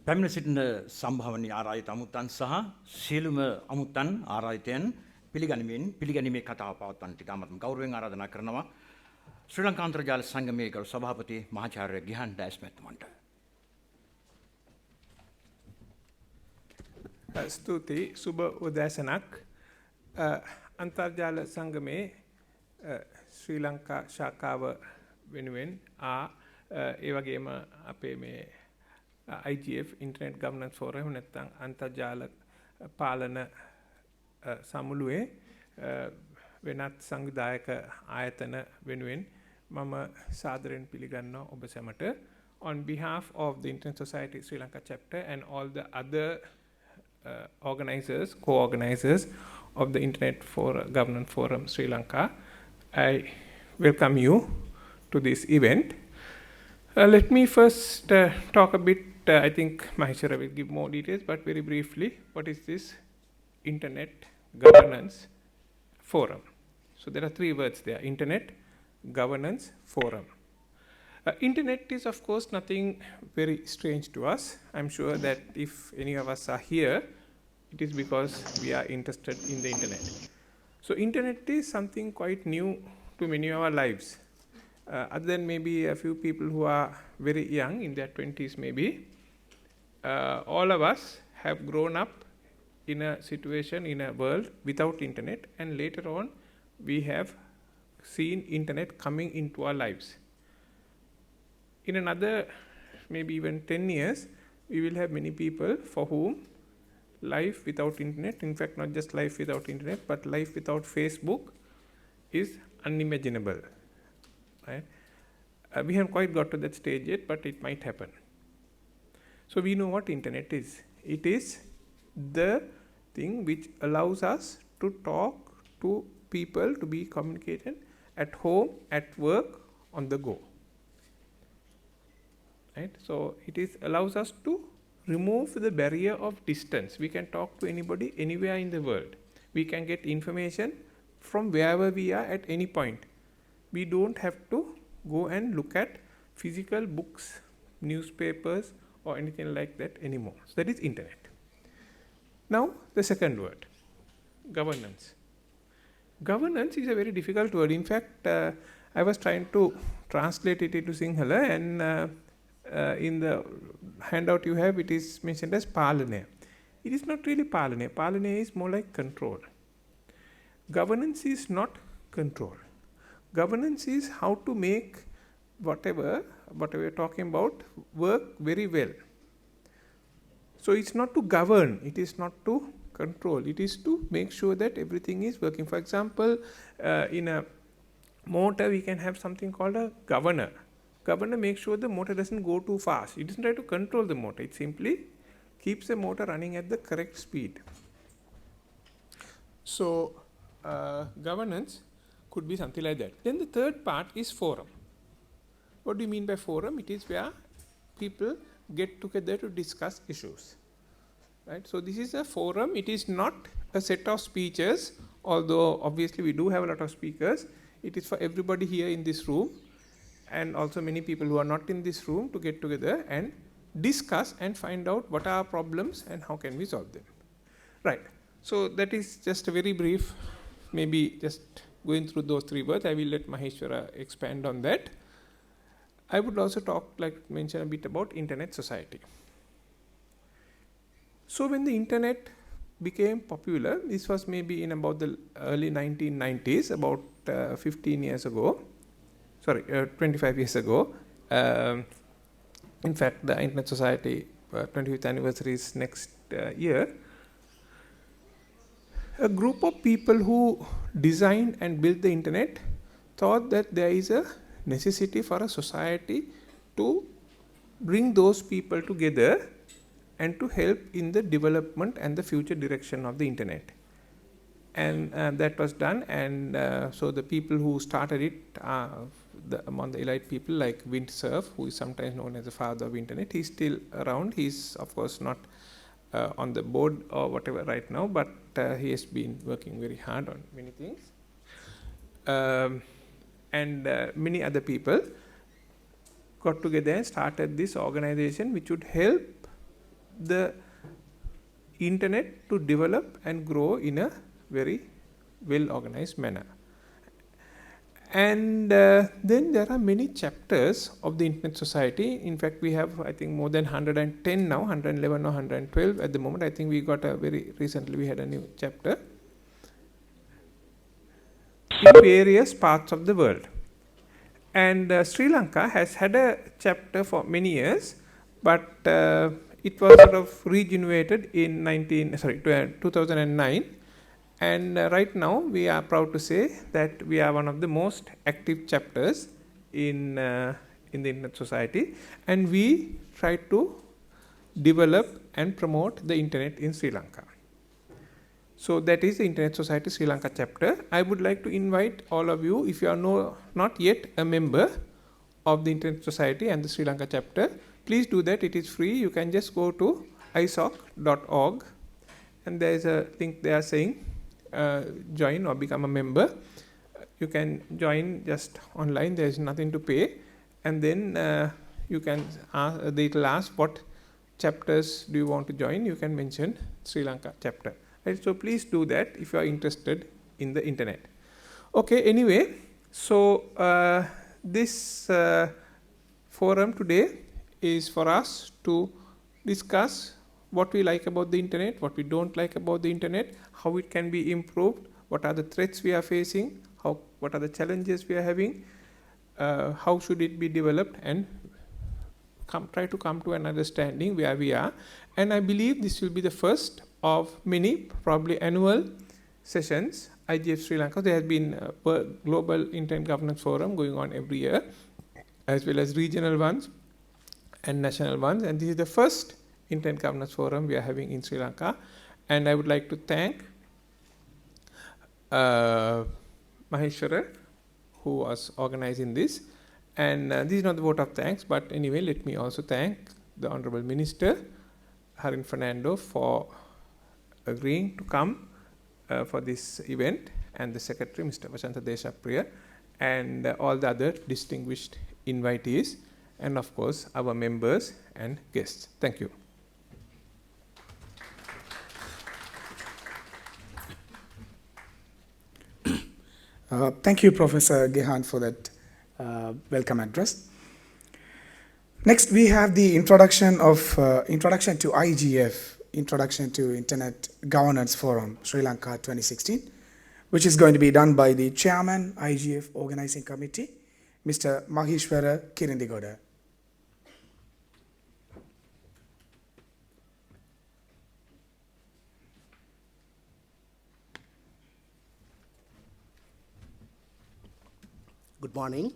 පැමිණ සිටින සම්භාවනීය ආරාධිත අමුත්තන් සහ සියලුම අමුත්තන් ආරාධිතයන් පිළිගැනීමේ කතාව පවත්වන්නට ඉතාමත් ගෞරවයෙන් ආරාධනා කරනවා ශ්‍රී ලංකා අන්තර්ජාල සංගමයේ ගරු සභාපති මහාචාර්ය ගිහන් ඩයස් මැතිතුමන්ට. ස්තුති සුබ උදෑසනක්. අන්තර්ජාල සංගමේ ශ්‍රී ලංකා ශාඛාව වෙනුවෙන් ඒ වගේම අපේ මේ IGF Internet Governance Forum නැත්නම් අන්තර්ජාල පාලන සමුළුවේ වෙනත් සංවිධායක ආයතන වෙනුවෙන් මම සාදරයෙන් පිළිගන්නවා ඔබ සැමට on behalf of the Internet Society Sri Lanka chapter and all the other co-organizers of the Internet Governance Forum Sri Lanka, I welcome you to this event. Let me first talk a bit, I think Maheeshwara will give more details, but very briefly, what is this Internet Governance Forum? So there are three words there, Internet Governance Forum. Internet is of course nothing very strange to us. I'm sure that if any of us are here, it is because we are interested in the internet. So internet is something quite new to many of our lives. Other than maybe a few people who are very young, in their 20s maybe, all of us have grown up in a situation, in a world without internet, and later on we have seen internet coming into our lives. In another maybe even 10 years, we will have many people for whom life without internet, in fact not just life without internet, but life without Facebook is unimaginable. Right? We haven't quite got to that stage yet, but it might happen. So we know what internet is. It is the thing which allows us to talk to people, to be communicated at home, at work, on the go. Right? So it allows us to remove the barrier of distance. We can talk to anybody anywhere in the world. We can get information from wherever we are at any point. We don't have to go and look at physical books, newspapers, or anything like that anymore. So that is internet. Now the second word, governance. Governance is a very difficult word. In fact, I was trying to translate it into Sinhala, and in the handout you have, it is mentioned as Palane. It is not really Palane. Palane is more like control. Governance is not control. Governance is how to make whatever you're talking about work very well. So it's not to govern, it is not to control, it is to make sure that everything is working. For example, in a motor we can have something called a governor. Governor makes sure the motor doesn't go too fast. It doesn't try to control the motor. It simply keeps the motor running at the correct speed. So governance could be something like that. Then the third part is forum. What do you mean by forum? It is where people get together to discuss issues. Right? So this is a forum. It is not a set of speeches, although obviously we do have a lot of speakers. It is for everybody here in this room, and also many people who are not in this room, to get together and discuss and find out what are our problems and how can we solve them. Right. So that is just a very brief, maybe just going through those three words. I will let Maheeshwara expand on that. I would also mention a bit about internet society. So when the internet became popular, this was maybe in about the early 1990s, about 25 years ago. In fact, the Internet Society 25th anniversary is next year. A group of people who designed and built the internet thought that there is a necessity for a society to bring those people together and to help in the development and the future direction of the internet. And that was done, and so the people who started it, among the elite people like Vint Cerf, who is sometimes known as the father of internet, he's still around. He's of course not on the board or whatever right now, but he has been working very hard on many things. And many other people got together and started this organization which would help the internet to develop and grow in a very well organized manner. And then there are many chapters of the Internet Society. In fact, we have, I think, more than 110 now, 111 or 112 at the moment. I think we got very recently we had a new chapter in various parts of the world. And Sri Lanka has had a chapter for many years, but it was sort of regenerated in 2009. And right now, we are proud to say that we are one of the most active chapters in the Internet Society, and we try to develop and promote the Internet in Sri Lanka. So that is the Internet Society Sri Lanka chapter. I would like to invite all of you, if you are not yet a member of the Internet Society and the Sri Lanka chapter, please do that. It is free. You can just go to isoc.org, and there is a link there saying join or become a member. You can join just online. There is nothing to pay, and then you can they will ask what chapters do you want to join. You can mention Sri Lanka chapter. Right? So please do that if you are interested in the internet. Okay. Anyway, so this forum today is for us to discuss what we like about the internet, what we don't like about the internet, how it can be improved, what are the threats we are facing, what are the challenges we are having, how should it be developed, and try to come to an understanding where we are. And I believe this will be the first of many, probably annual sessions. IGF Sri Lanka, there has been a global internet governance forum going on every year, as well as regional ones and national ones. And this is the first Internet Governance Forum we are having in Sri Lanka. And I would like to thank Maheeshwara, who was organizing this. And this is not the vote of thanks, but anyway, let me also thank the Honorable Minister, Harin Fernando, for agreeing to come for this event, and the Secretary, Mr. Wasantha Deshapriya, and all the other distinguished invitees, and of course, our members and guests. Thank you. Thank you, Professor Gihan, for that welcome address. Next, we have the introduction to IGF, Introduction to Internet Governance Forum, Sri Lanka 2016, which is going to be done by the Chairman, IGF Organizing Committee, Mr. Maheeshwara Kirindigoda. Good morning.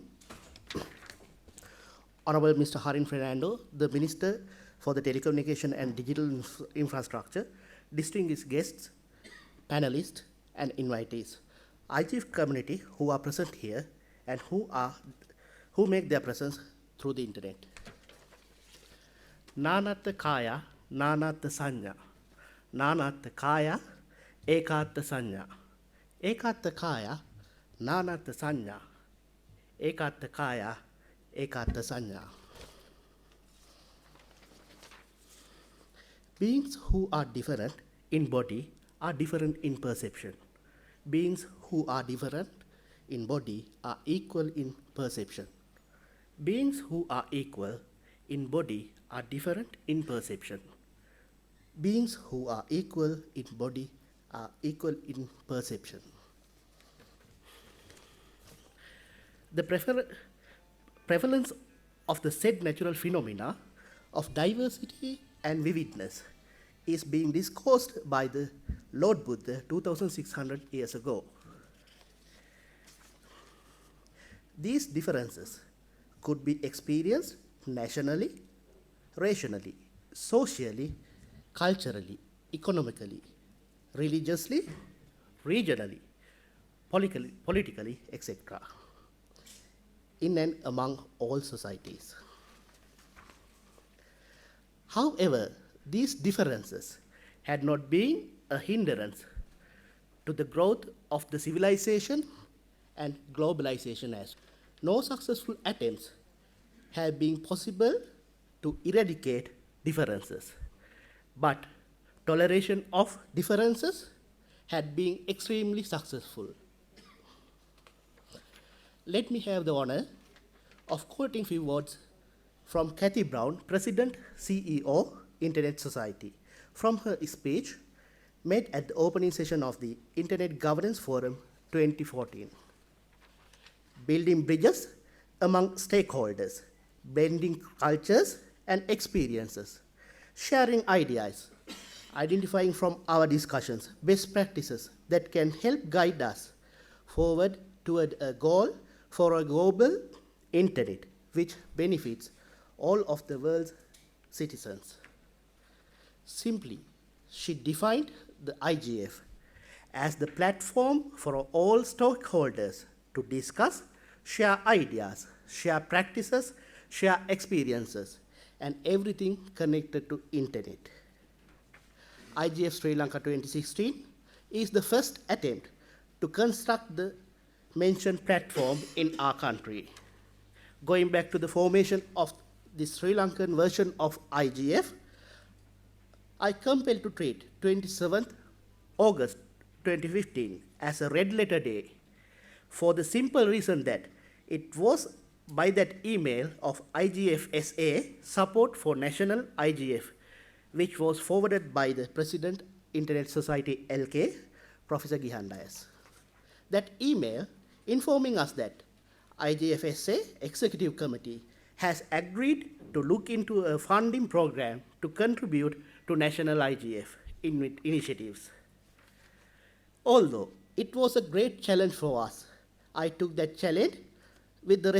Honorable Mr. Harin Fernando, the Minister for the Telecommunication and Digital Infrastructure, distinguished guests, panelists, and invitees, IGF community who are present here and who make their presence through the internet. Nanatta kaya, nanatta sanya. Nanatta kaya, ekatta sanya. Ekatta kaya, nanatta sanya. Ekatta kaya, ekatta sanya. Beings who are different in body are different in perception. Beings who are different in body are equal in perception. Beings who are equal in body are different in perception. Beings who are equal in body are equal in perception. The prevalence of the said natural phenomena of diversity and vividness is being discoursed by the Lord Buddha 2600 years ago. These differences could be experienced nationally, racially, socially, culturally, economically, religiously, regionally, politically, etc., in and among all societies. However, these differences had not been a hindrance to the growth of the civilization and globalization as no successful attempts have been possible to eradicate differences. but toleration of differences had been extremely successful. Let me have the honor of quoting few words from Kathy Brown, President, CEO, Internet Society, from her speech made at the opening session of the Internet Governance Forum 2014. Building bridges among stakeholders, blending cultures and experiences, sharing ideas, identifying from our discussions best practices that can help guide us forward toward a goal for a global internet which benefits all of the world's citizens. Simply, she defined the IGF as the platform for all stakeholders to discuss, share ideas, share practices, share experiences, and everything connected to internet. IGF Sri Lanka 2016 is the first attempt to construct the mentioned platform in our country. Going back to the formation of the Sri Lankan version of IGF, I compelled to treat 27th August 2015 as a red letter day for the simple reason that it was by that email of IGF SA support for national IGF, which was forwarded by the President Internet Society LK, Professor Gihan. That email informing us that IGF SA Executive Committee has agreed to look into a funding program to contribute to national IGF initiatives. Although it was a great challenge for us, I took that challenge with the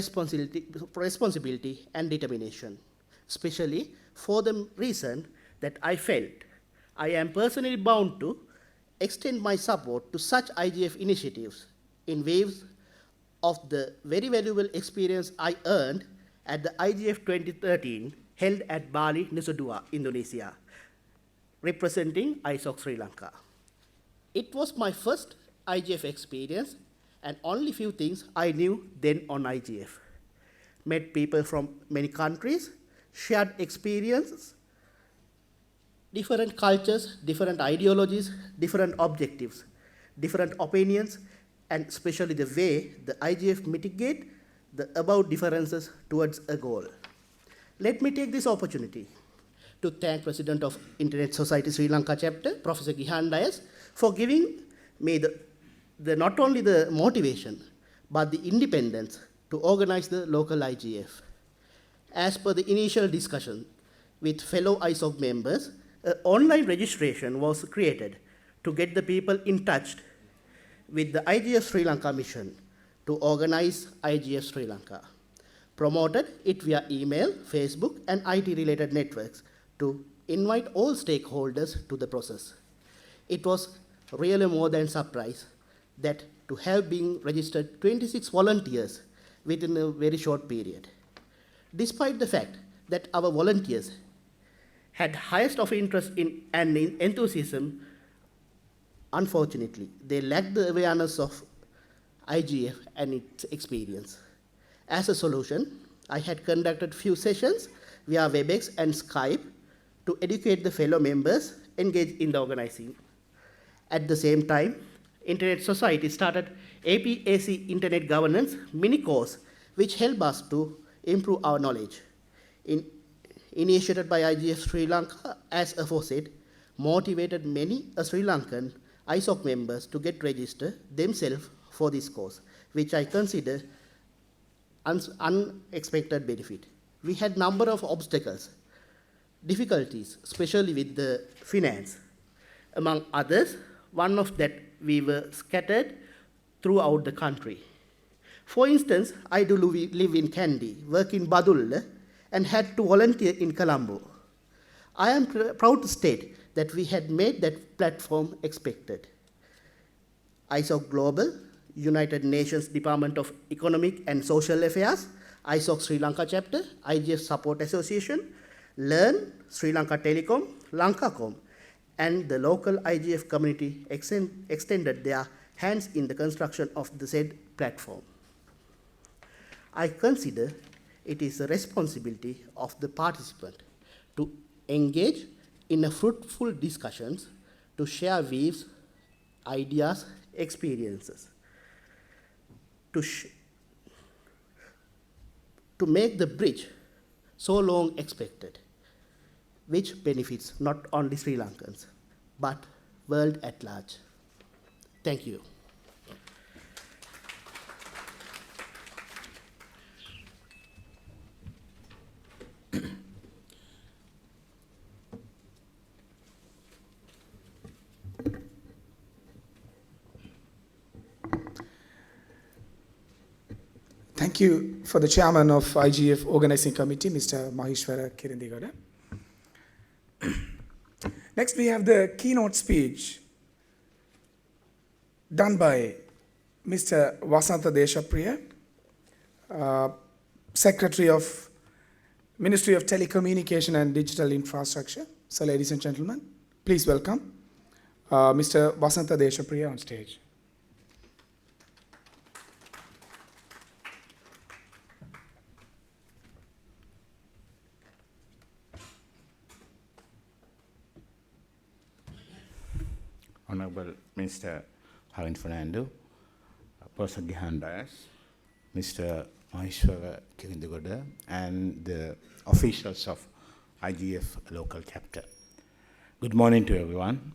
responsibility and determination, especially for the reason that I felt I am personally bound to extend my support to such IGF initiatives in waves of the very valuable experience I earned at the IGF 2013 held at Bali, Nusa Dua, Indonesia, representing ISOC Sri Lanka. It was my first IGF experience and only few things I knew then on IGF. Met people from many countries, shared experiences, different cultures, different ideologies, different objectives, different opinions, and especially the way the IGF mitigate the above differences towards a goal. Let me take this opportunity to thank President of Internet Society Sri Lanka chapter, Professor Gihan, for giving me not only the motivation, but the independence to organize the local IGF. As per the initial discussion with fellow ISOC members, an online registration was created to get the people in touch with the IGF Sri Lanka mission to organize IGF Sri Lanka. Promoted it via email, Facebook, and IT-related networks to invite all stakeholders to the process. It was really more than surprise that to have been registered 26 volunteers within a very short period. Despite the fact that our volunteers had highest of interest in and in enthusiasm, unfortunately, they lacked the awareness of IGF and its experience. As a solution, I had conducted few sessions via WebEx and Skype to educate the fellow members engaged in the organizing. At the same time, Internet Society started APAC Internet Governance mini course, which helped us to improve our knowledge. Initiated by IGF Sri Lanka, as aforesaid, motivated many Sri Lankan ISOC members to get registered themselves for this course, which I consider unexpected benefit. We had number of obstacles, difficulties, especially with the finance. Among others, one of that we were scattered throughout the country. For instance, I do live in Kandy, work in Badulla, and had to volunteer in Colombo. I am proud to state that we had made that platform expected. ISOC Global, United Nations Department of Economic and Social Affairs, ISOC Sri Lanka Chapter, IGF Support Association, Learn, Sri Lanka Telecom, Lankacom, and the local IGF community extended their hands in the construction of the said platform. I consider it is the responsibility of the participant to engage in a fruitful discussions to share views, ideas, experiences, to make the bridge so long expected, which benefits not only Sri Lankans, but world at large. Thank you. Thank you for the chairman of IGF Organizing Committee, Mr. Maheeshwara Kirindigoda. Next, we have the keynote speech done by Mr. Wasantha Deshapriya, Secretary of Ministry of Telecommunication and Digital Infrastructure. So, ladies and gentlemen, please welcome Mr. Wasantha Deshapriya on stage. Honorable Minister Harin Fernando, Professor Gihan, Mr. Maheeshwara Kirindigoda, and the officials of IGF local chapter. Good morning to everyone.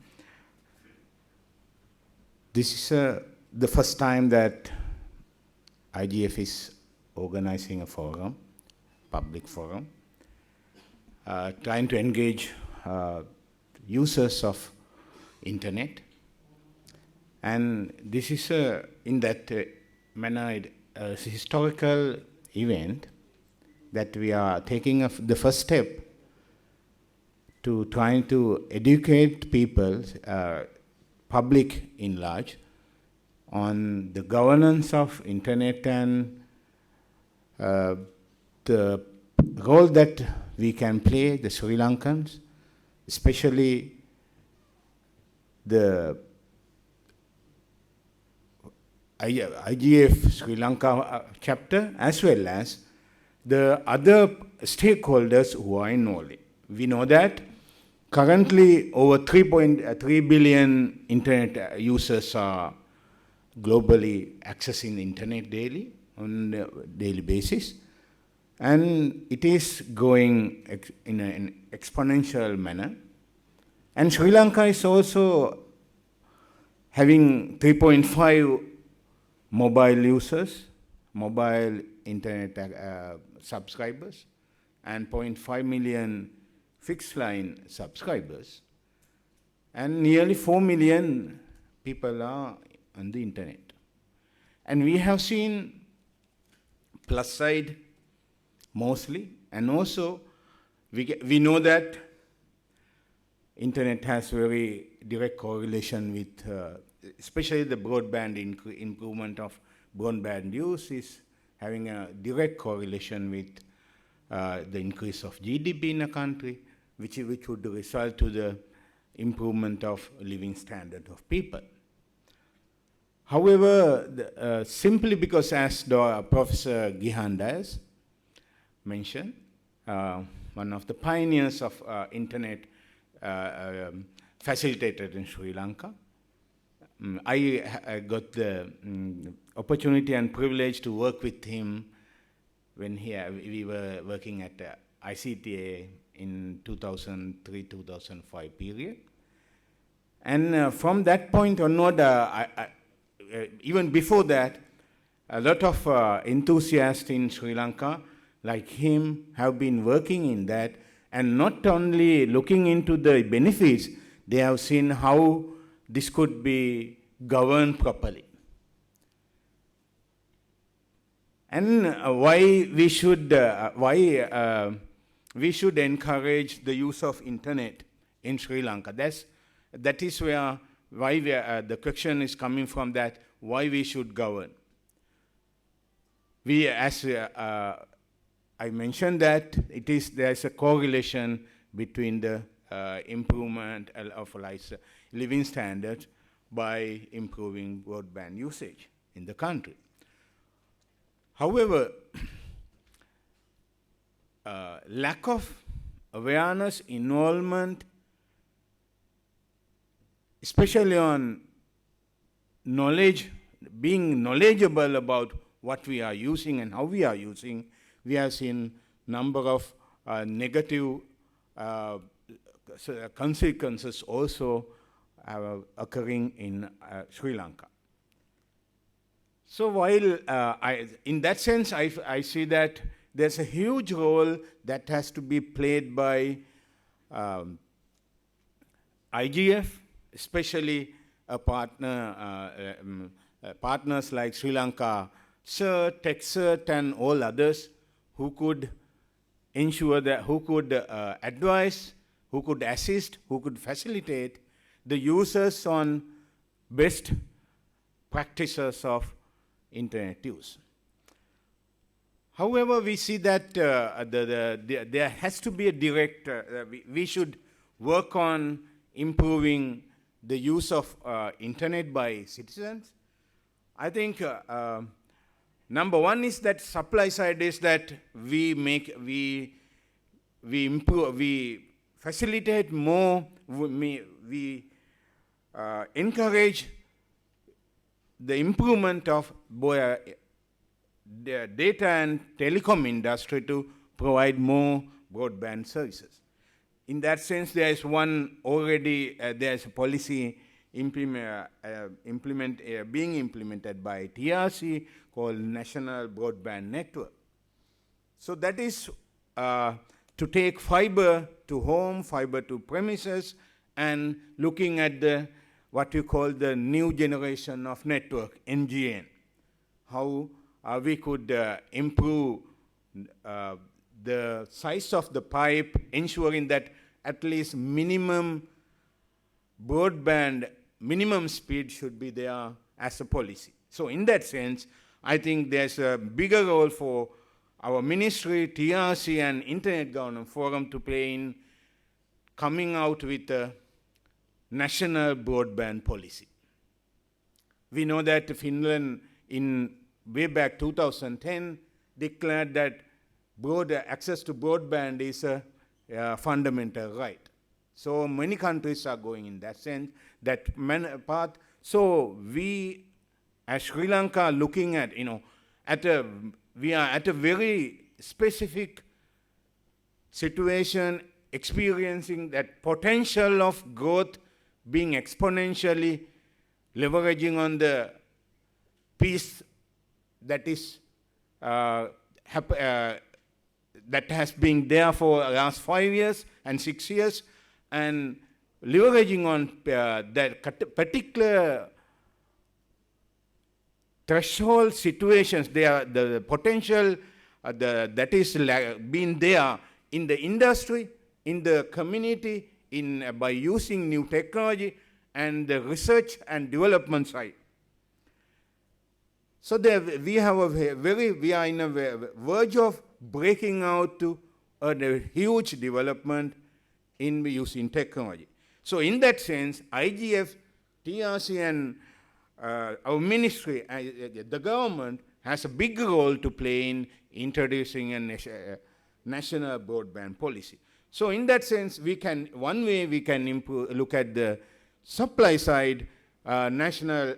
This is the first time that IGF is organizing a forum, public forum, trying to engage users of internet. And this is in that manner a historical event that we are taking the first step to trying to educate people, public in large, on the governance of internet and the role that we can play, the Sri Lankans, especially the IGF Sri Lanka chapter, as well as the other stakeholders who are involved. We know that currently over 3.3 billion internet users are globally accessing the internet daily, on a daily basis. And it is growing in an exponential manner. And Sri Lanka is also having 3.5 mobile users, mobile internet subscribers, and 0.5 million fixed line subscribers. And nearly 4 million people are on the internet. And we have seen plus side mostly, and also we know that internet has very direct correlation with especially the broadband improvement of broadband use is having a direct correlation with the increase of GDP in a country, which would result to the improvement of living standard of people. However, simply because, as Professor Gihan has mentioned, one of the pioneers of internet facilitated in Sri Lanka, I got the opportunity and privilege to work with him when we were working at ICTA in 2003-2005 period. And from that point onward, even before that, a lot of enthusiasts in Sri Lanka, like him, have been working in that, and not only looking into the benefits, they have seen how this could be governed properly. And why we should encourage the use of internet in Sri Lanka. That is why the question is coming from, that why we should govern. As I mentioned, that there's a correlation between the improvement of living standards by improving broadband usage in the country. However, lack of awareness, involvement, especially on knowledge, being knowledgeable about what we are using and how we are using, we have seen number of negative consequences also occurring in Sri Lanka. So while in that sense, I see that there's a huge role that has to be played by IGF, especially a partners like Sri Lanka, CERT, TechCERT, and all others who could ensure that, who could advise, who could assist, who could facilitate the users on best practices of internet use. However, we see that there has to be a direct, we should work on improving the use of internet by citizens. I think number one is that supply side is that we improve, we facilitate more, we encourage the improvement of the data and telecom industry to provide more broadband services. In that sense, there is one already, there is a policy being implemented by TRC called National Broadband Network. So that is to take fiber to home, fiber to premises, and looking at the what you call the new generation of network, NGN. How we could improve the size of the pipe, ensuring that at least minimum broadband, minimum speed should be there as a policy. So in that sense, I think there's a bigger role for our ministry, TRC, and Internet Governance Forum to play in coming out with a national broadband policy. We know that Finland, in way back 2010, declared that access to broadband is a fundamental right. So many countries are going in that sense, that path. So we, as Sri Lanka, are looking at, we are at a very specific situation, experiencing that potential of growth being exponentially, leveraging on the peace that is that has been there for the last 5 years and 6 years, and leveraging on that particular threshold situations. The potential that is been there in the industry, in the community, by using new technology, and the research and development side. So we are in a verge of breaking out to a huge development in using technology. So in that sense, IGF, TRC, and our ministry, the government, has a big role to play in introducing a national broadband policy. So in that sense, one way we can improve, look at the supply side, national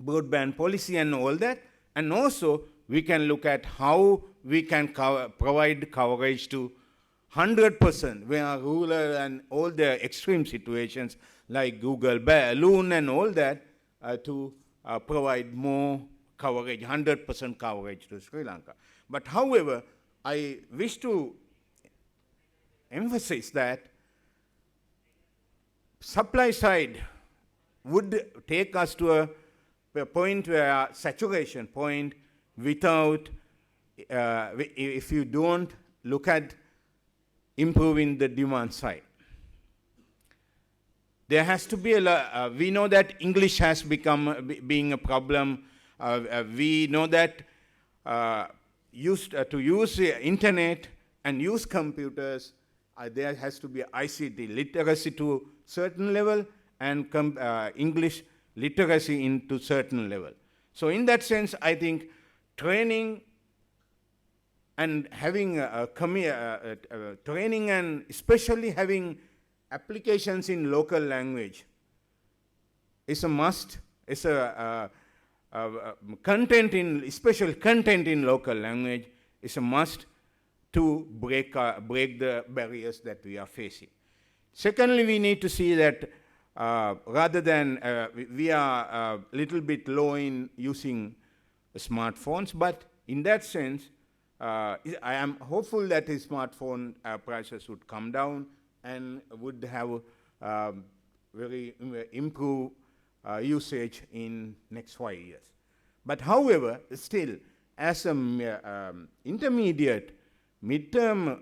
broadband policy and all that, and also we can look at how we can provide coverage to 100% where rural and all the extreme situations like Google Balloon and all that to provide more coverage, 100% coverage to Sri Lanka. But however, I wish to emphasize that supply side would take us to a point where saturation point without, if you don't look at improving the demand side. There has to be we know that English has become being a problem. We know that to use the internet and use computers, there has to be ICT literacy to certain level and English literacy into certain level. So in that sense, I think training and having training, and especially having applications in local language is a must. It's a content in, special content in local language is a must to break the barriers that we are facing. Secondly, we need to see that rather than we are a little bit low in using smartphones, but in that sense, I am hopeful that the smartphone prices would come down and would have very improved usage in next 5 years. But however, still, as an intermediate midterm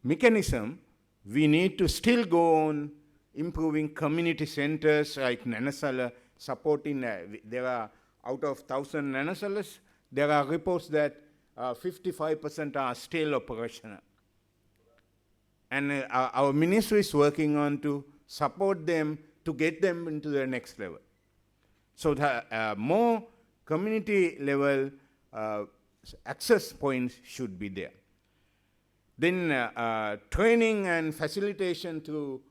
mechanism, we need to still go on improving community centers like Nanasala, supporting, there are out of 1,000 Nanasalas, there are reports that 55% are still operational. And our ministry is working on to support them, to get them into the next level. So the more community level access points should be there. Then training and facilitation through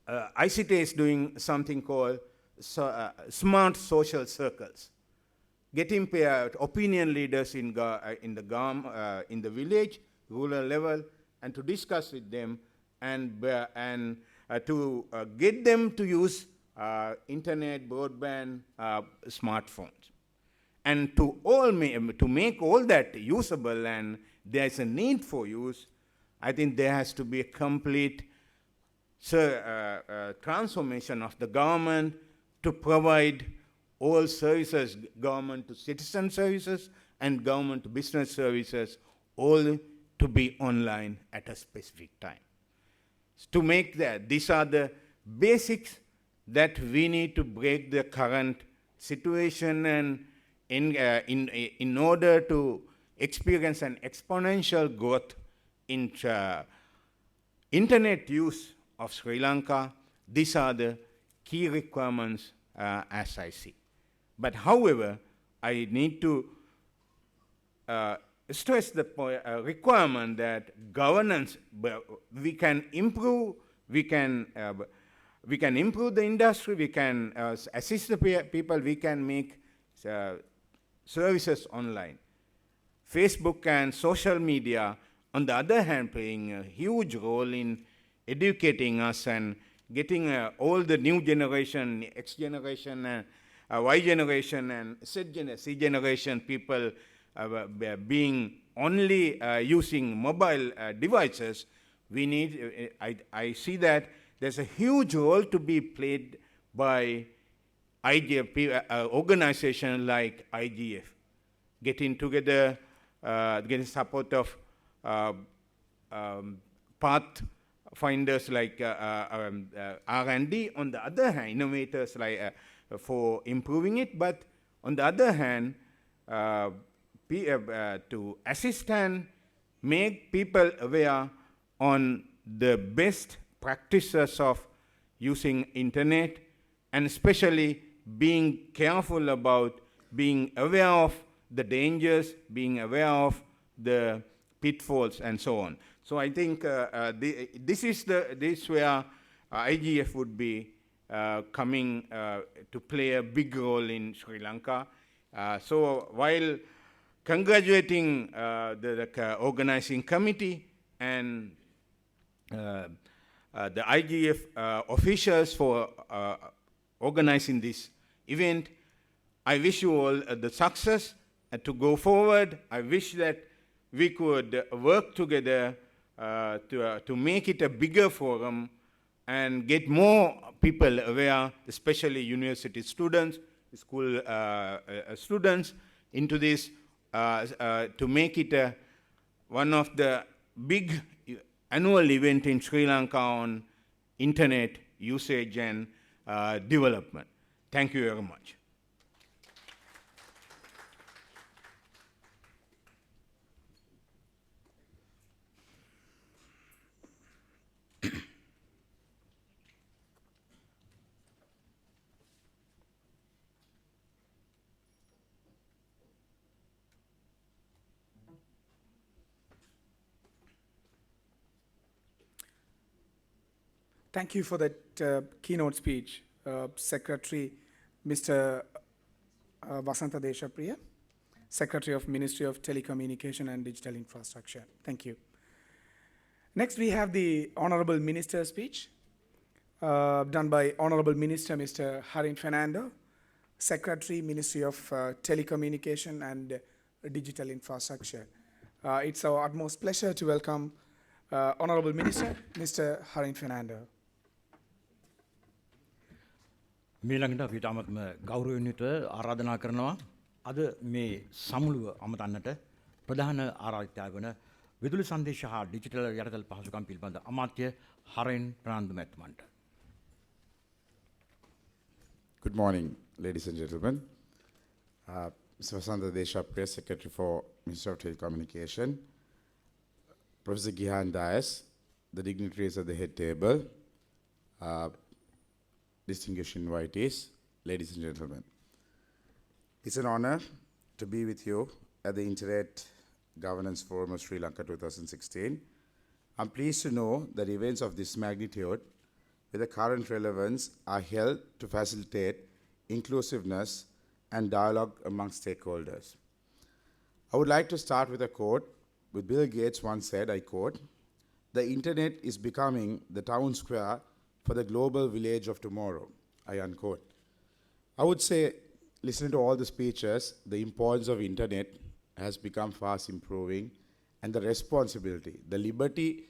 ICT is doing something called smart social circles, getting opinion leaders in the village, rural level, and to discuss with them and to get them to use internet, broadband, smartphones. And to make all that usable, and there is a need for use, I think there has to be a complete transformation of the government to provide all services, government to citizen services and government to business services, all to be online at a specific time. To make that, these are the basics that we need to break the current situation, and in order to experience an exponential growth in internet use of Sri Lanka, these are the key requirements as I see. But however, I need to stress the requirement that governance, we can improve, we can improve the industry, we can assist the people, we can make services online. Facebook and social media, on the other hand, playing a huge role in educating us and getting all the new generation, X generation, Y generation, and C generation people being only using mobile devices. We need, I see that there's a huge role to be played by IGF, organization like IGF, getting together, getting support of pathfinders like R&D, on the other hand, innovators like for improving it, but on the other hand, to assist and make people aware on the best practices of using internet, and especially being careful about being aware of the dangers, being aware of the pitfalls, and so on. So I think this is where IGF would be coming to play a big role in Sri Lanka. So while congratulating the organizing committee and the IGF officials for organizing this event, I wish you all the success to go forward. I wish that we could work together to make it a bigger forum and get more people aware, especially university students, school students, into this, to make it one of the big annual event in Sri Lanka on internet usage and development. Thank you very much. Thank you for that keynote speech, Secretary Mr. Wasantha Deshapriya, Secretary of Ministry of Telecommunication and Digital Infrastructure. Thank you. Next, we have the Honorable Minister speech done by Honorable Minister Mr. Harin Fernando, Secretary, Ministry of Telecommunication and Digital Infrastructure. It's our utmost pleasure to welcome Honorable Minister Mr. Harin Fernando. මීළඟට අපිට අමතම ගෞරවණීයව ආරාධනා කරනවා අද මේ සමුළුව අමතන්නට ප්‍රධාන ආරාධිතයා වන විදුලි සංදේශ හා ඩිජිටල් යටතල් පහසුකම් පිළිබඳ අමාත්‍ය හරින් Fernando මැතිතුමන්ට. Good morning, ladies and gentlemen. Mr. Wasantha Deshapriya, Secretary for Ministry of Telecommunication, Professor Gihan Dias, the dignitaries at the head table, distinguished invitees, ladies and gentlemen. It's an honor to be with you at the Internet Governance Forum of Sri Lanka 2016. I'm pleased to know that events of this magnitude with the current relevance are held to facilitate inclusiveness and dialogue among stakeholders. I would like to start with a quote which Bill Gates once said, I quote, "The internet is becoming the town square for the global village of tomorrow," I unquote. I would say, listening to all the speeches, the importance of internet has become fast improving, and the responsibility, the liberty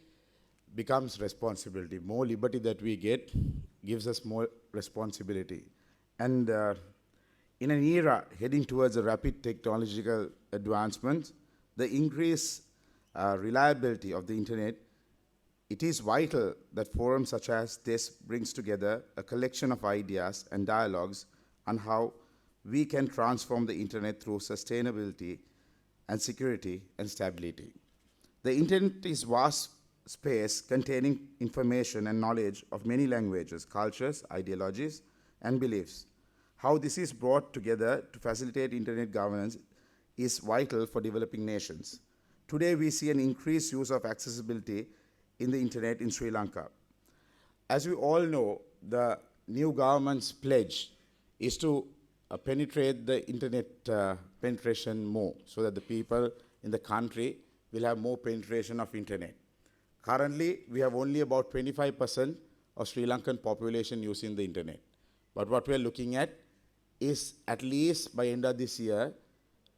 becomes responsibility. More liberty that we get gives us more responsibility. And in an era heading towards a rapid technological advancement, the increased reliability of the internet, it is vital that forums such as this brings together a collection of ideas and dialogues on how we can transform the internet through sustainability and security and stability. The internet is vast space containing information and knowledge of many languages, cultures, ideologies, and beliefs. How this is brought together to facilitate internet governance is vital for developing nations. Today we see an increased use of accessibility in the internet in Sri Lanka. As we all know, the new government's pledge is to penetrate the internet penetration more so that the people in the country will have more penetration of internet. Currently, we have only about 25% of Sri Lankan population using the internet. But what we are looking at is at least by end of this year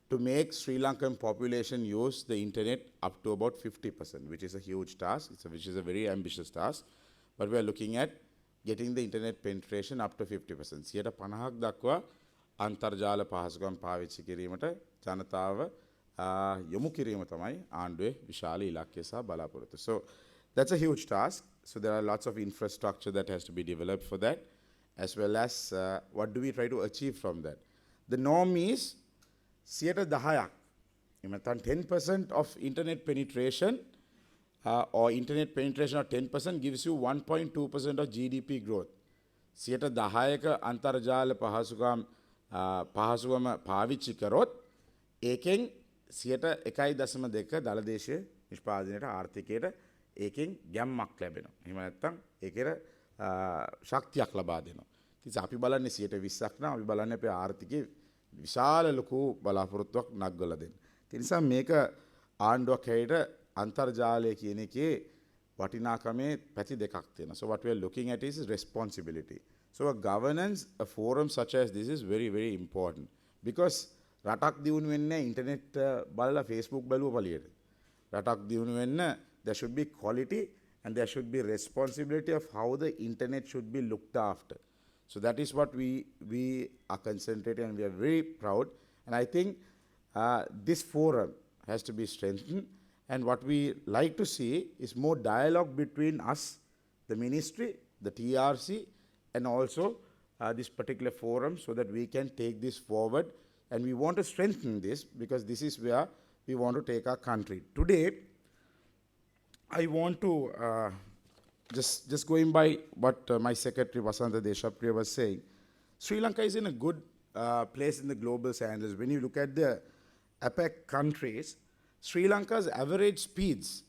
to make Sri Lankan population use the internet up to about 50%, which is a huge task, which is a very ambitious task. But we are looking at getting the internet penetration up to 50%. 50ක් දක්වා අන්තර්ජාල පහසුකම් පාවිච්චි කිරීමට ජනතාව යොමු කිරීම තමයි ආණ්ඩුවේ විශාල ඉලක්කය සහ බලාපොරොත්තු. So that's a huge task. So there are lots of infrastructure that has to be developed for that, as well as what do we try to achieve from that. The norm is 10%. 10% of internet penetration or internet penetration of 10% gives you 1.2% of GDP growth. 10%ක අන්තර්ජාල පහසුකම පාවිච්චි කරොත් ඒකෙන් 1.2 දළදේශීය නිෂ්පාදනයට ආර්ථිකයට ඒකෙන් ගැම්මක් ලැබෙනවා. එහෙම නැත්නම් ඒකේ ශක්තියක් ලබා දෙනවා. ඉතින් අපි බලන්නේ 120ක් නම් අපි බලන්නේ අපේ ආර්ථිකයේ විශාල ලොකු බලාපොරොත්තුවක් නග්ගලා දෙන්න. ඒ නිසා මේක ආණ්ඩුවක් හැටියට අන්තර්ජාලය කියන එකේ වටිනාකමේ පැති දෙකක් තියෙනවා. So what we are looking at is responsibility. So a governance, a forum such as this is very, very important. Because රටක් දියුණු වෙන්නේ ඉන්ටර්නෙට් බලලා Facebook බලුව පළියට. රටක් දියුණු වෙන්න there should be quality and there should be responsibility of how the internet should be looked after. So that is what we are concentrating, and we are very proud. And I think this forum has to be strengthened. And what we like to see is more dialogue between us, the ministry, the TRC, and also this particular forum so that we can take this forward. And we want to strengthen this because this is where we want to take our country. Today, I want to, just going by what my secretary Wasantha Deshapriya was saying, Sri Lanka is in a good place in the global standards. When you look at the APEC countries, Sri Lanka's average speeds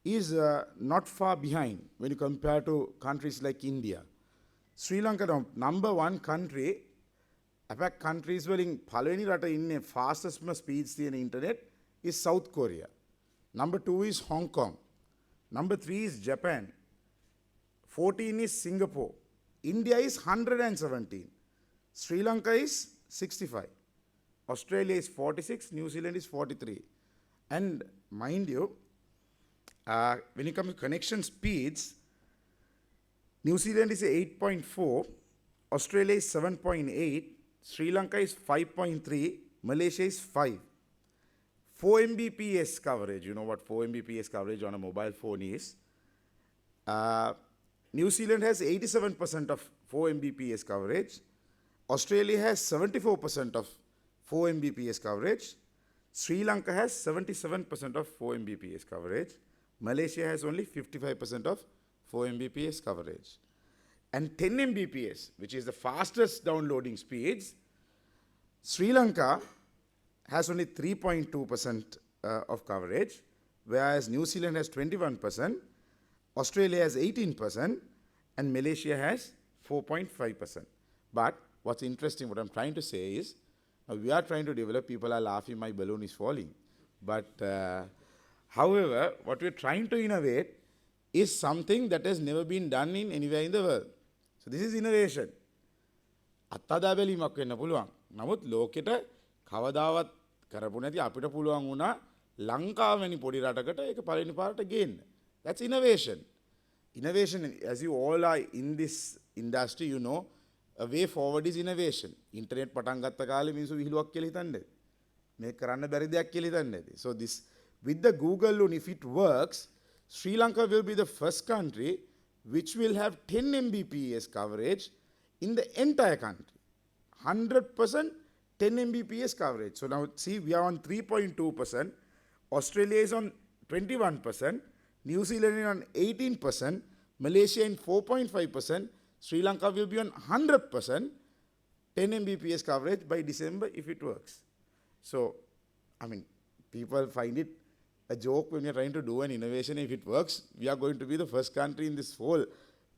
is not far behind when you compare to countries like India. Sri Lanka, number one country, අපක් countries වලින් පළවෙනි රට ඉන්නේ fastest speeds තියෙන internet is South Korea. Number 2 is Hong Kong. Number 3 is Japan. 14 is Singapore. India is 117. Sri Lanka is 65. Australia is 46. New Zealand is 43. And mind you, when it comes to connection speeds, New Zealand is 8.4, Australia is 7.8, Sri Lanka is 5.3, Malaysia is 5. 4 Mbps coverage, you know what 4 Mbps coverage on a mobile phone is. New Zealand has 87% of 4 Mbps coverage. Australia has 74% of 4 Mbps coverage. Sri Lanka has 77% of 4 Mbps coverage. Malaysia has only 55% of 4 Mbps coverage. And 10 Mbps, which is the fastest downloading speeds, Sri Lanka has only 3.2% of coverage, whereas New Zealand has 21%, Australia has 18%, and Malaysia has 4.5%. But what's interesting, what I'm trying to say is, we are trying to develop, people are laughing, my balloon is falling. But however, what we're trying to innovate is something that has never been done in anywhere in the world. So this is innovation. අත්හදා බැලීමක් වෙන්න පුළුවන්. නමුත් ලෝකෙට කවදාවත් කරපු නැති අපිට පුළුවන් වුණා ලංකාව වැනි පොඩි රටකට ඒක පළවෙනි පාරට ගේන්න. That's innovation. Innovation, as you all are in this industry, you know, a way forward is innovation. Internet පටන් ගත්ත කාලේ මිනිස්සු විහිළුවක් කියලා හිතන්නේ. මේක කරන්න බැරි දෙයක් කියලා හිතන්නේ. So this, with the Google loan, if it works, Sri Lanka will be the first country which will have 10 Mbps coverage in the entire country. 100% 10 Mbps coverage. So now see, we are on 3.2%. Australia is on 21%. New Zealand is on 18%. Malaysia in 4.5%. Sri Lanka will be on 100% 10 Mbps coverage by December if it works. So, I mean, people find it a joke when you're trying to do an innovation. If it works, we are going to be the first country in this whole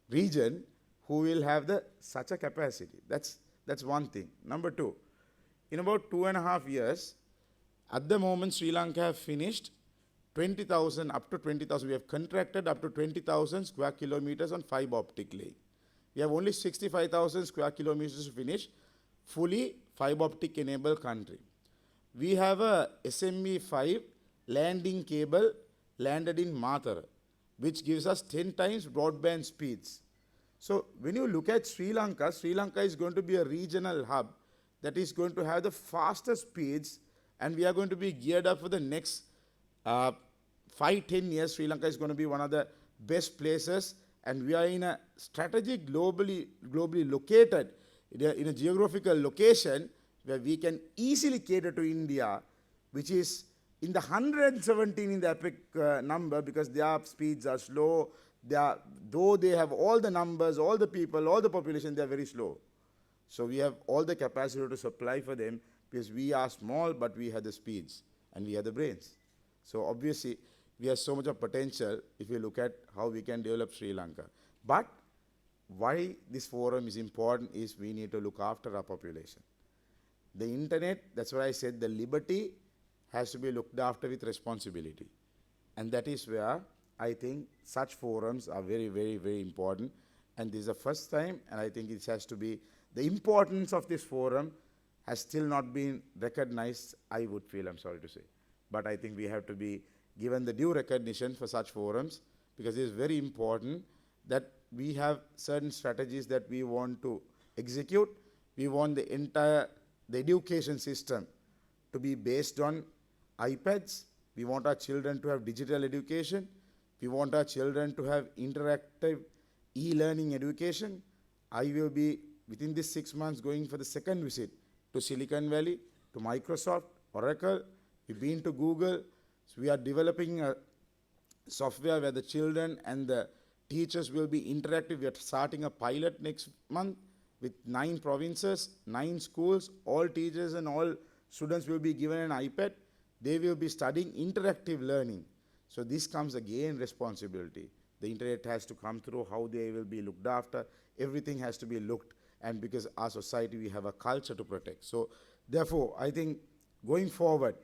region who will have such a capacity. That's one thing. Number two, in about 2.5 years, at the moment, Sri Lanka have finished 20,000, up to 20,000. We have contracted up to 20,000 square kilometers on fiber optic link. We have only 65,000 square kilometers to finish, fully fiber optic enabled country. We have a SME5 landing cable landed in Mathara, which gives us 10 times broadband speeds. So when you look at Sri Lanka is going to be a regional hub that is going to have the fastest speeds, and we are going to be geared up for the next 5-10 years. Sri Lanka is going to be one of the best places, and we are in a strategic, globally located, in a geographical location where we can easily cater to India, which is in the 117 in the epic number, because their speeds are slow. Though they have all the numbers, all the people, all the population, they are very slow. So we have all the capacity to supply for them because we are small, but we have the speeds and we have the brains. So obviously, we have so much of potential if you look at how we can develop Sri Lanka. But why this forum is important is we need to look after our population. The internet, that's why I said the liberty has to be looked after with responsibility. And that is where I think such forums are very, very, very important. And this is the first time, and I think it has to be, the importance of this forum has still not been recognized, I would feel, I'm sorry to say. But I think we have to be given the due recognition for such forums, because it is very important that we have certain strategies that we want to execute. We want the education system to be based on iPads. We want our children to have digital education. We want our children to have interactive e-learning education. I will be, within this 6 months, going for the second visit to Silicon Valley, to Microsoft, Oracle. We've been to Google. So we are developing a software where the children and the teachers will be interactive. We are starting a pilot next month with 9 provinces, 9 schools. All teachers and all students will be given an iPad. They will be studying interactive learning. So this comes again responsibility. The internet has to come through, how they will be looked after. Everything has to be looked, and because our society, we have a culture to protect. So therefore, I think going forward,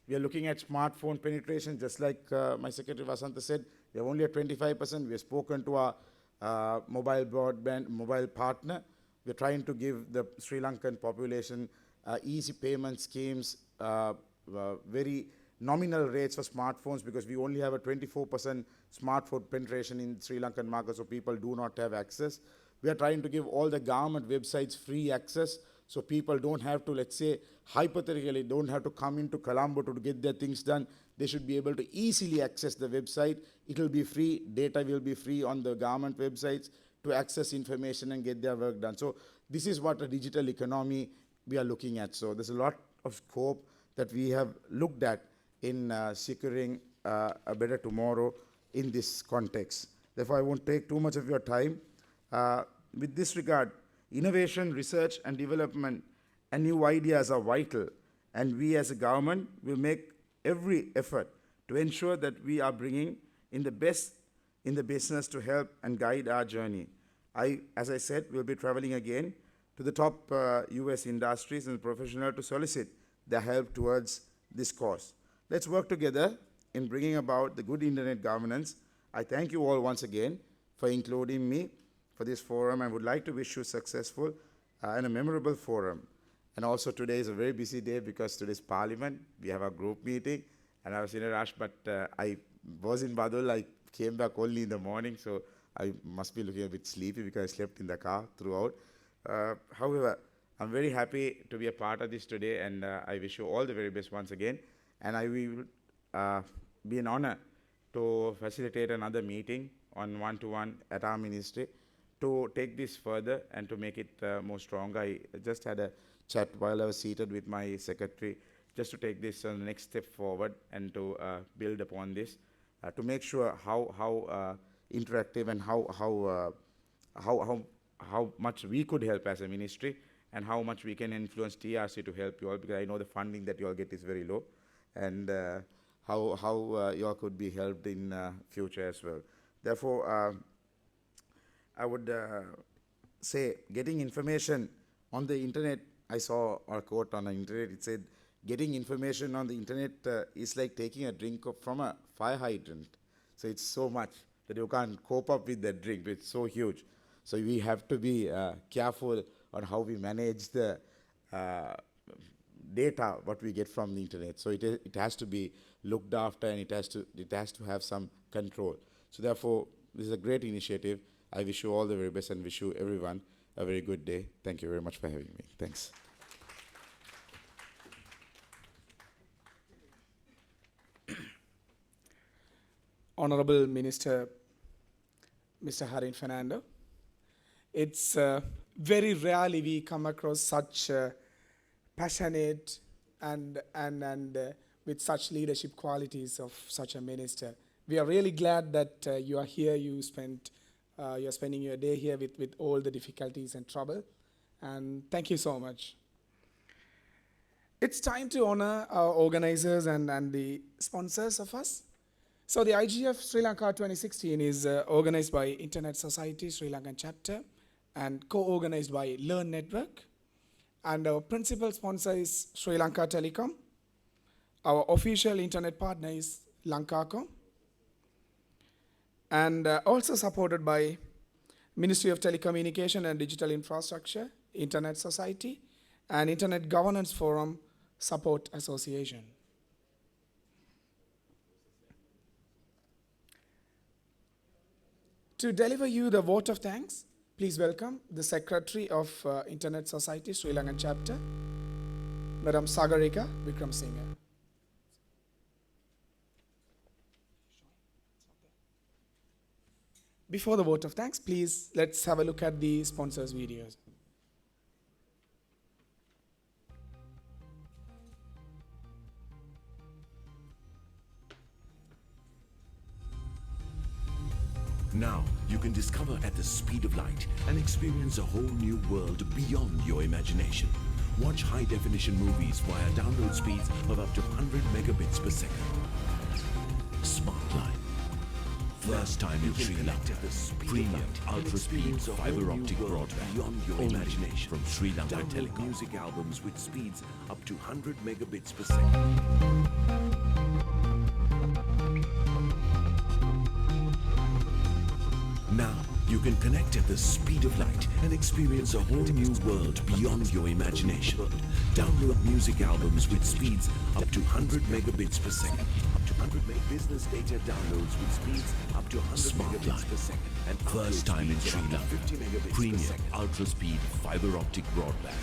we are looking at smartphone penetration, just like my Secretary Wasantha said, we are only at 25%. We have spoken to our mobile broadband, mobile partner. We are trying to give the Sri Lankan population easy payment schemes, very nominal rates for smartphones, because we only have a 24% smartphone penetration in Sri Lankan market, so people do not have access. We are trying to give all the government websites free access, so people don't have to, let's say, hypothetically, don't have to come into Colombo to get their things done. They should be able to easily access the website. It will be free. Data will be free on the government websites to access information and get their work done. So this is what a digital economy we are looking at. So there's a lot of scope that we have looked at in securing a better tomorrow in this context. Therefore, I won't take too much of your time. With this regard, innovation, research, and development and new ideas are vital, and we as a government will make every effort to ensure that we are bringing in the best in the business to help and guide our journey. As I said, will be traveling again to the top US industries and professionals to solicit their help towards this cause. Let's work together in bringing about the good internet governance. I thank you all once again for including me for this forum. I would like to wish you successful and a memorable forum. And also today is a very busy day because today is Parliament. We have a group meeting, and I was in a rush, but I was in Badul. I came back only in the morning, so I must be looking a bit sleepy because I slept in the car throughout. However, I'm very happy to be a part of this today, and I wish you all the very best once again. And I will be an honor to facilitate another meeting on one-to-one at our ministry to take this further and to make it more stronger. I just had a chat while I was seated with my secretary just to take this next step forward and to build upon this to make sure how interactive and how much we could help as a ministry and how much we can influence TRC to help you all, because I know the funding that you all get is very low, and how you all could be helped in future as well. Therefore, I would say getting information on the internet, I saw a quote on the internet, it said, getting information on the internet is like taking a drink from a fire hydrant. So it's so much that you can't cope up with that drink, it's so huge. So we have to be careful on how we manage the data, what we get from the internet. So it has to be looked after, and it has to have some control. So therefore, this is a great initiative. I wish you all the very best and wish you everyone a very good day. Thank you very much for having me. Thanks. Honorable Minister, Mr. Harin Fernando, it's very rarely we come across such passionate and with such leadership qualities of such a minister. We are really glad that you are here. You're spending your day here with all the difficulties and trouble. And thank you so much. It's time to honor our organizers and the sponsors of us. So the IGF Sri Lanka 2016 is organized by Internet Society Sri Lankan chapter and co-organized by Learn Network. And our principal sponsor is Sri Lanka Telecom. Our official internet partner is Lankacom. And also supported by Ministry of Telecommunication and Digital Infrastructure, Internet Society, and Internet Governance Forum Support Association. To deliver you the vote of thanks, please welcome the Secretary of Internet Society Sri Lankan Chapter, Madam Sagarika Wickramasekara. Before the vote of thanks, please let's have a look at the sponsors' videos. Now, you can discover at the speed of light and experience a whole new world beyond your imagination. Watch high-definition movies via download speeds of up to 100 megabits per second. Smart life. First time in Sri Lanka. Premium ultra-speed fiber optic broadband beyond your imagination from Sri Lanka Telecom. Music albums with speeds up to 100 megabits per second. Now you can connect at the speed of light and experience a whole new world beyond your imagination. Download music albums with speeds up to 100 megabits per second. Up to 100 meg business data downloads with speeds up to 100 megabits per second. And first time in Sri Lanka. Premium ultra-speed fiber optic broadband.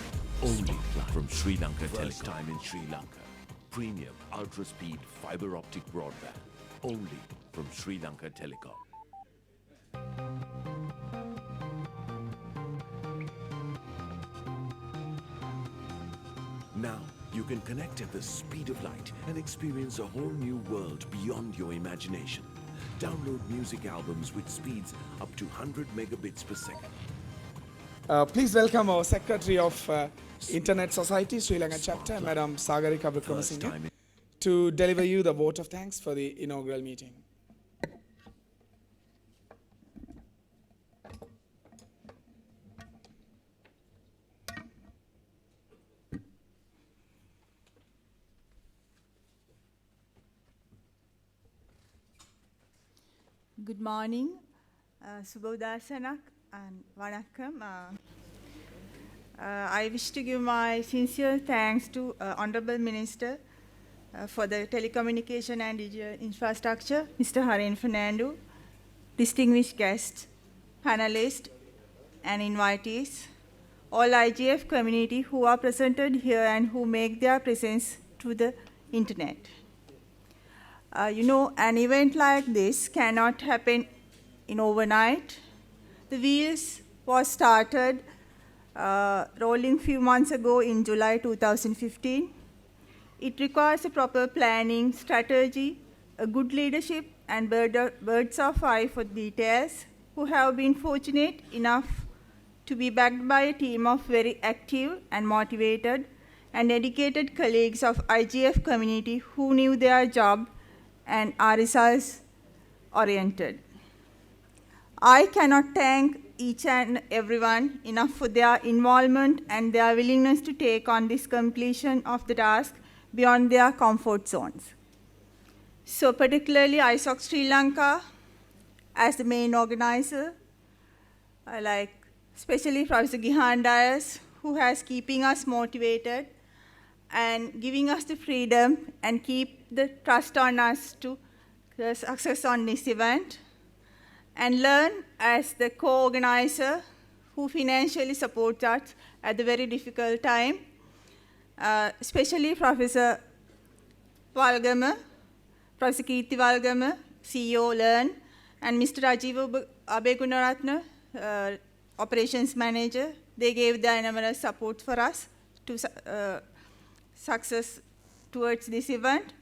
Only from Sri Lanka Telecom. First time in Sri Lanka. Premium ultra-speed fiber optic broadband. Only from Sri Lanka Telecom. Now you can connect at the speed of light and experience a whole new world beyond your imagination. Download music albums with speeds up to 100 megabits per second. Please welcome our Secretary of Internet Society, Sri Lanka Chapter, Madam Sagarika Wickramasekara, to deliver you the vote of thanks for the inaugural meeting. Good morning, Subodhasanak and Vanakkam. I wish to give my sincere thanks to Honorable Minister for the Telecommunication and Digital Infrastructure, Mr. Harin Fernando, distinguished guests, panelists, and invitees, all IGF community who are presented here and who make their presence through the internet. An event like this cannot happen in overnight. The wheels was started rolling few months ago in July 2015. It requires a proper planning, strategy, a good leadership, and birds of eye for details, who have been fortunate enough to be backed by a team of very active and motivated and dedicated colleagues of IGF community who knew their job and are results oriented. I cannot thank each and everyone enough for their involvement and their willingness to take on this completion of the task beyond their comfort zones. So particularly ISOC Sri Lanka as the main organizer, especially Professor Gihan who has keeping us motivated and giving us the freedom and keep the trust on us to success on this event, and learn as the co-organizer who financially supports us at the very difficult time, especially Professor Walgama, Professor Kirti Walgama, CEO Learn, and Mr. Rajiv Abegunaratna, Operations Manager. They gave their enormous support for us to success towards this event.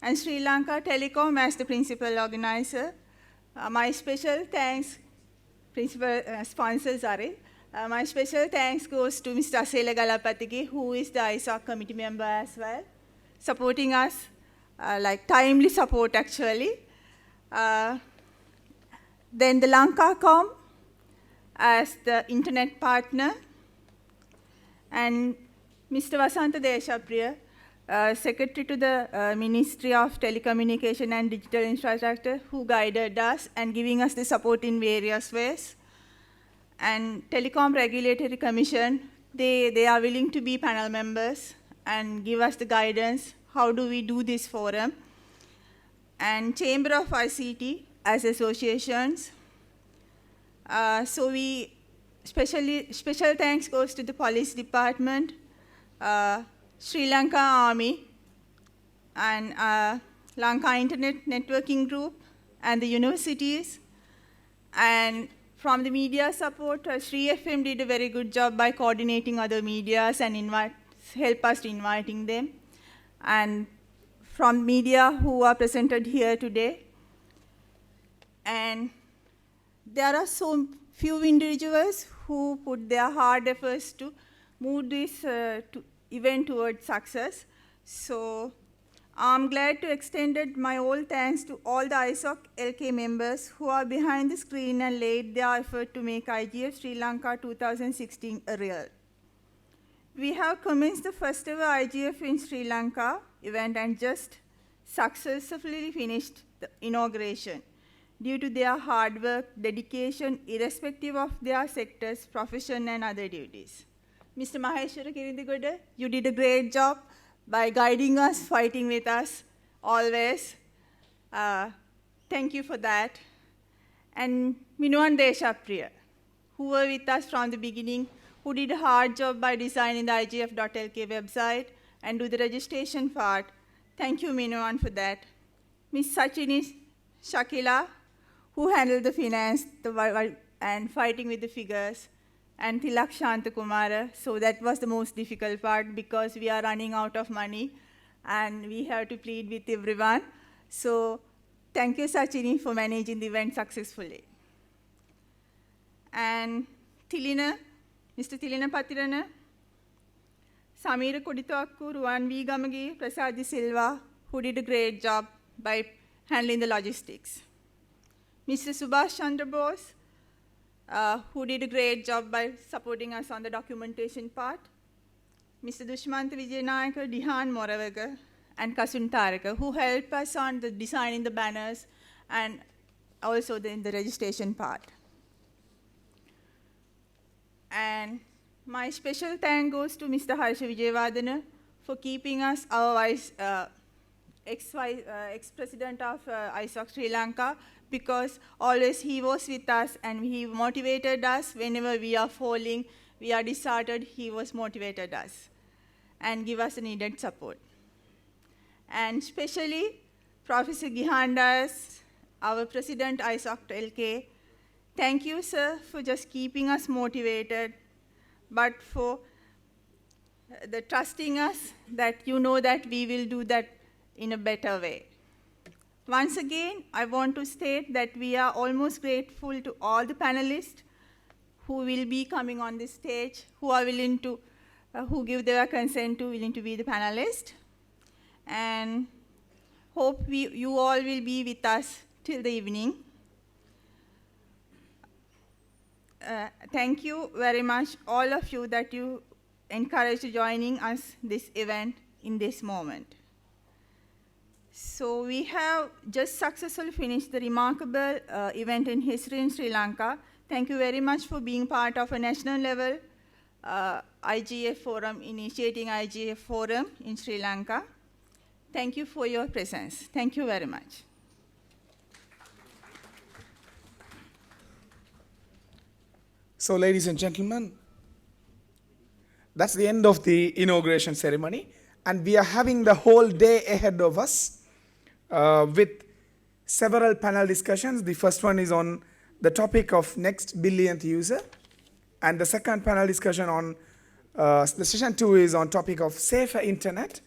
And Sri Lanka Telecom as the principal organizer. My special thanks, principal sponsor, sorry. My special thanks goes to Mr. Asela Galapatiki, who is the ISOC committee member as well, supporting us, timely support actually. Then the Lankacom as the internet partner, and Mr. Wasantha Deshapriya, Secretary to the Ministry of Telecommunication and Digital Infrastructure, who guided us and giving us the support in various ways. And Telecom Regulatory Commission, they are willing to be panel members and give us the guidance, how do we do this forum. And Chamber of ICT as associations. So we special thanks goes to the Police Department, Sri Lanka Army, and Lanka Internet Networking Group, and the universities. And from the media support, Sri FM did a very good job by coordinating other medias and help us inviting them. And from media who are presented here today. And there are so few individuals who put their hard efforts to move this event towards success. So I'm glad to extend my all thanks to all the ISOC LK members who are behind the screen and laid their effort to make IGF Sri Lanka 2016 a real. We have commenced the first ever IGF in Sri Lanka event and just successfully finished the inauguration due to their hard work, dedication, irrespective of their sectors, profession, and other duties. Mr. Maheeshwara, you did a great job by guiding us, fighting with us, always. Thank you for that. And Minuan Deshapriya, who were with us from the beginning, who did a hard job by designing the IGF.lk website and do the registration part. Thank you, Minuan, for that. Ms. Sachini Shakila, who handled the finance and fighting with the figures, and Tilak Shantakumara. So that was the most difficult part because we are running out of money and we have to plead with everyone. So thank you, Sachini, for managing the event successfully. And Tilina, Mr. Tilina Patirana, Samira Koditwakku, Ruan V. Gamagi, Prasad Silva, who did a great job by handling the logistics. Mr. Subhash Chandra Bose, who did a great job by supporting us on the documentation part. Mr. Dushmantha Vijayanayaka, Gihan Moravaga, and Kasun Taraka, who helped us on the designing the banners and also in the registration part. And my special thank goes to Mr. Harsha Vijayavardhana for keeping us our ex-president of ISOC Sri Lanka, because always he was with us and he motivated us whenever we are falling, we are disheartened, he was motivated us and give us the needed support. And especially Professor Gihan, our president ISOC LK, thank you, sir, for just keeping us motivated, but for the trusting us that you know that we will do that in a better way. Once again, I want to state that we are almost grateful to all the panelists who will be coming on this stage, who are willing to, who give their consent to willing to be the panelist. And hope you all will be with us till the evening. Thank you very much, all of you, that you encouraged joining us this event in this moment. So we have just successfully finished the remarkable event in history in Sri Lanka. Thank you very much for being part of a national level IGF forum, initiating IGF forum in Sri Lanka. Thank you for your presence. Thank you very much. So, ladies and gentlemen, that's the end of the inauguration ceremony, and we are having the whole day ahead of us with several panel discussions. The first one is on the topic of next billionth user, and the second panel discussion on the session 2 is on topic of safer internet,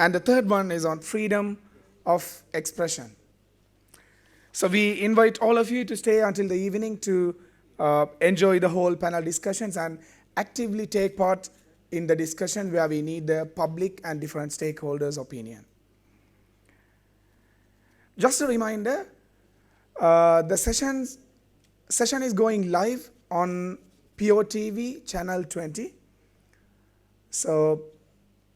and the third one is on freedom of expression. So we invite all of you to stay until the evening to enjoy the whole panel discussions and actively take part in the discussion where we need the public and different stakeholders' opinion. Just a reminder, the session is going live on POTV channel 20. So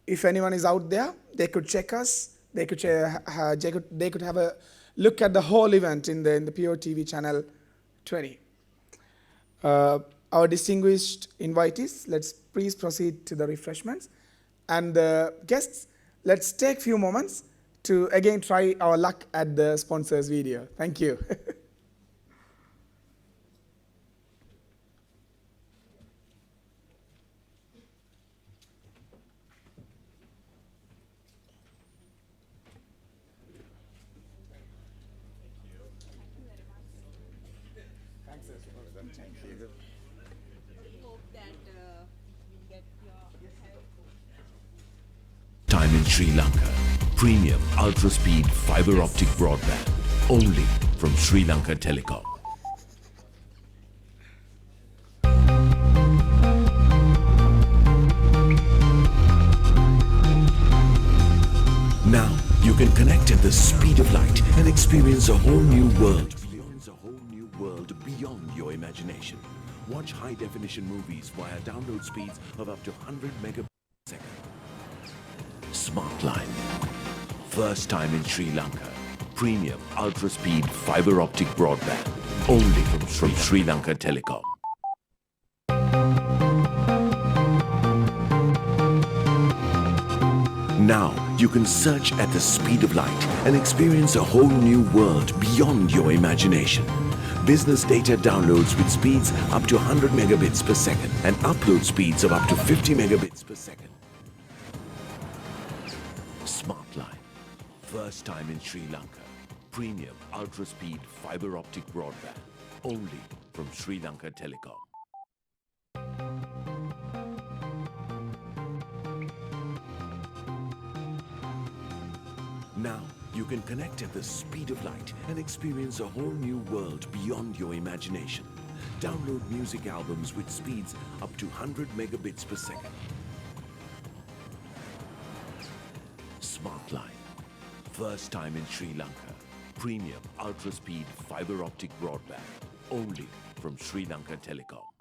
if anyone is out there, they could check us. They could have a look at the whole event in the POTV channel 20. Our distinguished invitees, let's please proceed to the refreshments. And the guests, let's take a few moments to again try our luck at the sponsors video. Thank you. Time in Sri Lanka. Premium ultra-speed fiber optic broadband. Only from Sri Lanka Telecom. Now can connect at the speed of light and experience a whole new world beyond your imagination. Watch high-definition movies via download speeds of up to 100 megabits per second. Smartline. First time in Sri Lanka. Premium ultra-speed fiber optic broadband. Only from Sri Lanka Telecom. Now you can search at the speed of light and experience a whole new world beyond your imagination. Business data downloads with speeds up to 100 megabits per second and upload speeds of up to 50 megabits per second. Smartline. First time in Sri Lanka. Premium ultra-speed fiber optic broadband. Only from Sri Lanka Telecom. Now you can connect at the speed of light and experience a whole new world beyond your imagination. Download music albums with speeds up to 100 megabits per second. Smartline. First time in Sri Lanka. Premium ultra-speed fiber optic broadband. Only from Sri Lanka Telecom.